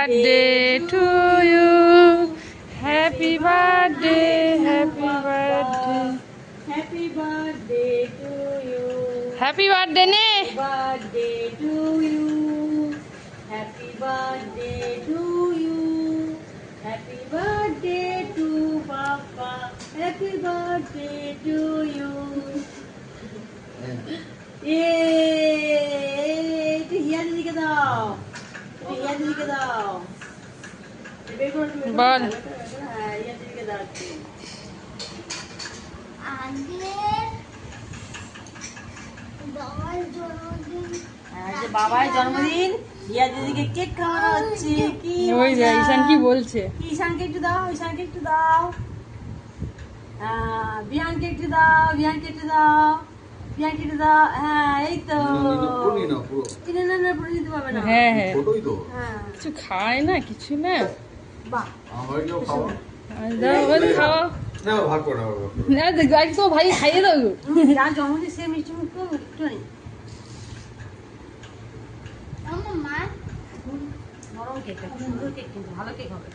birthday to you. Happy birthday, happy birthday. Happy birthday to you. Happy birthday ne. Birthday to you. Happy birthday to you. Happy birthday to Papa. Happy birthday to you. ये हिया दीदी के दाओ, हिया दीदी के दाओ। बोल। हिया दीदी के दाओ। বাবার জন্মদিন হিয়া দিদিকে কেক খাওয়ানো হচ্ছে। কি ওই যে ঈশান কি বলছে? ঈশানকে একটু দাও, ঈশানকে একটু দাও। বিহানকে একটু দাও, বিহানকে একটু দাও, বিহানকে একটু দাও। হ্যাঁ এই তো কিনে না না পুরো দিতে পারবে না। হ্যাঁ হ্যাঁ হ্যাঁ কিছু খায় না, কিছু না। বাহ খাওয়া না তো ভাই খাইয়ে দাও। যার জন্মদিন সে মিষ্টি মুখ তো একটু নেই। নরম কেক, সুন্দর কেক, কিন্তু ভালো কেক হবে।